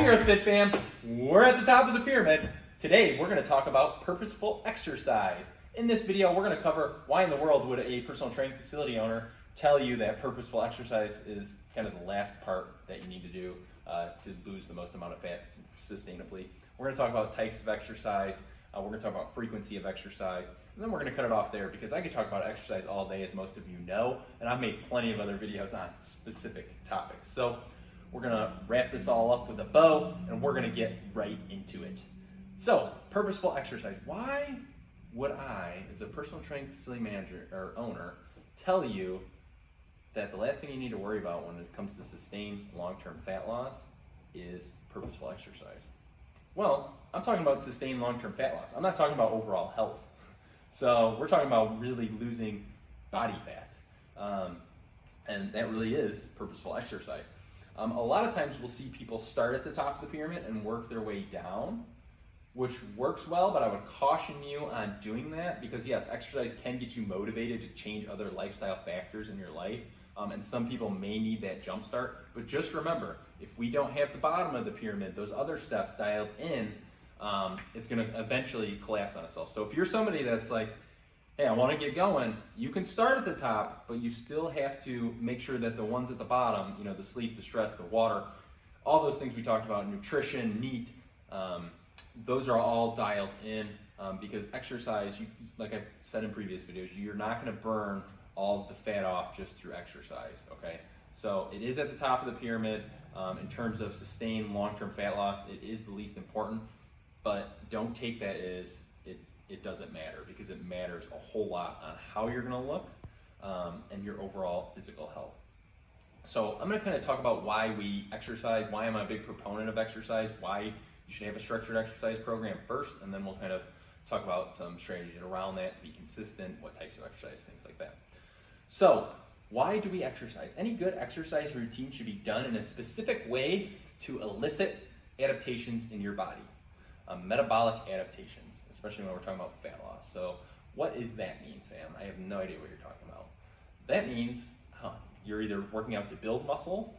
Growth Fit Fam, we're at the top of the pyramid. Today we're going to talk about purposeful exercise. In this video we're going to cover why in the world would a personal training facility owner tell you that purposeful exercise is kind of the last part that you need to do to lose the most amount of fat sustainably. We're going to talk about types of exercise, we're going to talk about frequency of exercise, and then we're going to cut it off there because I could talk about exercise all day, as most of you know, and I've made plenty of other videos on specific topics. So we're going to wrap this all up with a bow and we're going to get right into it. So, purposeful exercise. Why would I, as a personal training facility manager or owner, tell you that the last thing you need to worry about when it comes to sustained long-term fat loss is purposeful exercise? Well, I'm talking about sustained long-term fat loss. I'm not talking about overall health. So we're talking about really losing body fat. And that really is purposeful exercise. A lot of times we'll see people start at the top of the pyramid and work their way down, which works well, but I would caution you on doing that because yes, exercise can get you motivated to change other lifestyle factors in your life. And some people may need that jump start, but just remember, if we don't have the bottom of the pyramid, those other steps dialed in, it's gonna eventually collapse on itself. So if you're somebody that's like, hey, I wanna get going, you can start at the top, but you still have to make sure that the ones at the bottom, you know, the sleep, the stress, the water, all those things we talked about, nutrition, NEAT, those are all dialed in because exercise, like I've said in previous videos, you're not gonna burn all of the fat off just through exercise, okay? So it is at the top of the pyramid. In terms of sustained long-term fat loss, it is the least important, but don't take that as it doesn't matter, because it matters a whole lot on how you're gonna look and your overall physical health. So I'm gonna kind of talk about why we exercise, why I'm a big proponent of exercise, why you should have a structured exercise program first, and then we'll kind of talk about some strategies around that to be consistent, what types of exercise, things like that. So why do we exercise? Any good exercise routine should be done in a specific way to elicit adaptations in your body, metabolic adaptations, especially when we're talking about fat loss. So what does that mean, Sam? I have no idea what you're talking about. That means you're either working out to build muscle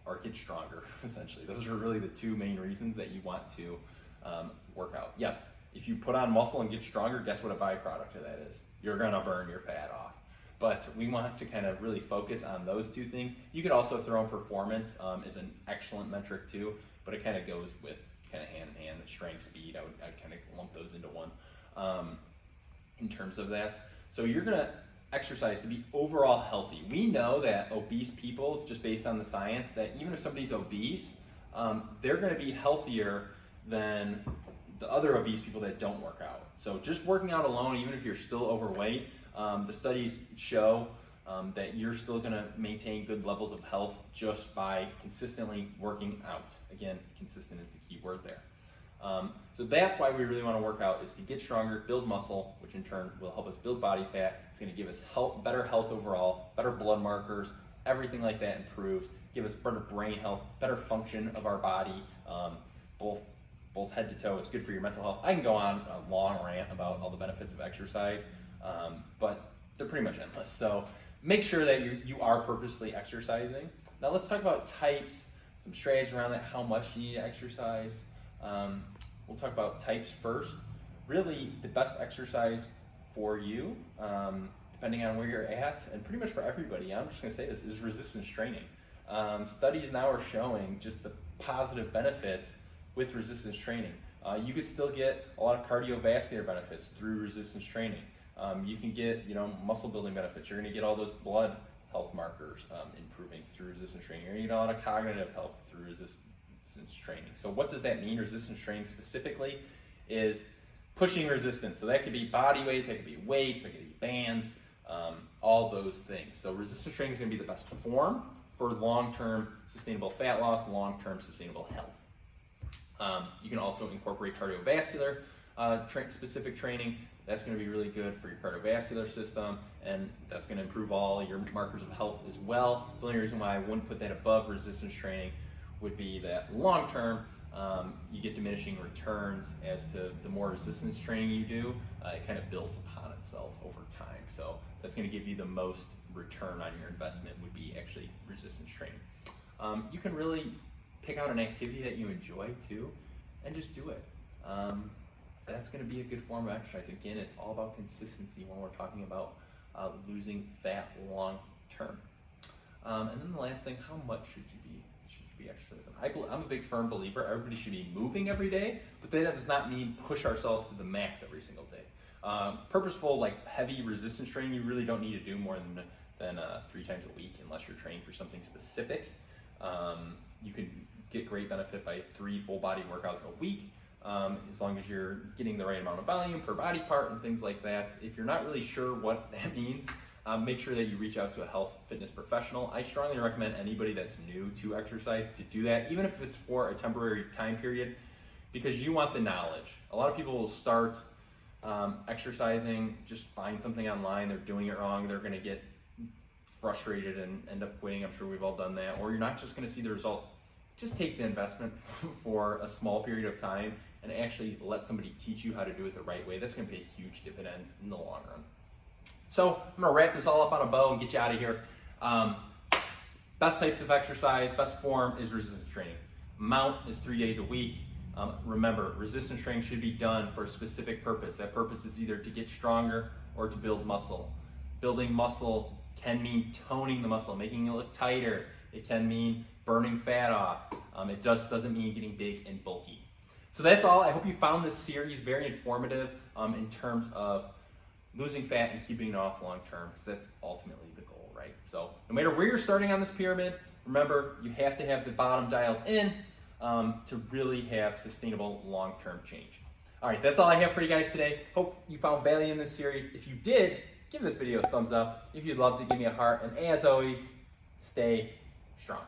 or get stronger, essentially. Those are really the two main reasons that you want to work out. Yes, if you put on muscle and get stronger, guess what a byproduct of that is? You're gonna burn your fat off. But we want to kind of really focus on those two things. You could also throw in performance as an excellent metric too, but it kind of goes with kind of hand in hand, strength, speed. I'd kind of lump those into one in terms of that. So you're gonna exercise to be overall healthy. We know that obese people, just based on the science, that even if somebody's obese, they're gonna be healthier than the other obese people that don't work out. So just working out alone, even if you're still overweight, the studies show that you're still going to maintain good levels of health just by consistently working out. Again, consistent is the key word there. So that's why we really want to work out, is to get stronger, build muscle, which in turn will help us build body fat. It's going to give us better health overall, better blood markers, everything like that improves, give us better brain health, better function of our body, both head to toe. It's good for your mental health. I can go on a long rant about all the benefits of exercise, but they're pretty much endless. So make sure that you are purposely exercising. Now let's talk about types, some strategies around that, how much you need to exercise. We'll talk about types first. Really, the best exercise for you, depending on where you're at, and pretty much for everybody, I'm just gonna say this, is resistance training. Studies now are showing just the positive benefits with resistance training. You could still get a lot of cardiovascular benefits through resistance training. You can get, muscle building benefits. You're going to get all those blood health markers improving through resistance training. You're going to get a lot of cognitive health through resistance training. So what does that mean? Resistance training specifically is pushing resistance. So that could be body weight, that could be weights, that could be bands, all those things. So resistance training is going to be the best form for long-term sustainable fat loss, long-term sustainable health. You can also incorporate cardiovascular specific training. That's going to be really good for your cardiovascular system, and that's going to improve all your markers of health as well. The only reason why I wouldn't put that above resistance training would be that long term, you get diminishing returns as to the more resistance training you do, it kind of builds upon itself over time. So that's going to give you the most return on your investment would be actually resistance training. You can really pick out an activity that you enjoy too, and just do it. That's going to be a good form of exercise. Again, it's all about consistency when we're talking about losing fat long term. And then the last thing, how much should you be exercising? I'm a big firm believer everybody should be moving every day, but that does not mean push ourselves to the max every single day. Purposeful, like heavy resistance training, you really don't need to do more than 3 times a week unless you're training for something specific. You can get great benefit by 3 full body workouts a week, as long as you're getting the right amount of volume per body part and things like that. If you're not really sure what that means, make sure that you reach out to a health fitness professional. I strongly recommend anybody that's new to exercise to do that, even if it's for a temporary time period, because you want the knowledge. A lot of people will start exercising, just find something online, they're doing it wrong, they're gonna get frustrated and end up quitting. I'm sure we've all done that. Or you're not just gonna see the results. Just take the investment for a small period of time and actually let somebody teach you how to do it the right way. That's gonna pay huge dividends in the long run. So I'm gonna wrap this all up on a bow and get you out of here. Best types of exercise, best form is resistance training. Amount is 3 days a week. Remember, resistance training should be done for a specific purpose. That purpose is either to get stronger or to build muscle. Building muscle can mean toning the muscle, making it look tighter. It can mean burning fat off. It just doesn't mean getting big and bulky. So that's all. I hope you found this series very informative in terms of losing fat and keeping it off long term, because that's ultimately the goal, right? So no matter where you're starting on this pyramid, remember, you have to have the bottom dialed in to really have sustainable long-term change. All right, that's all I have for you guys today. Hope you found value in this series. If you did, give this video a thumbs up. If you'd love to, give me a heart. And as always, stay strong.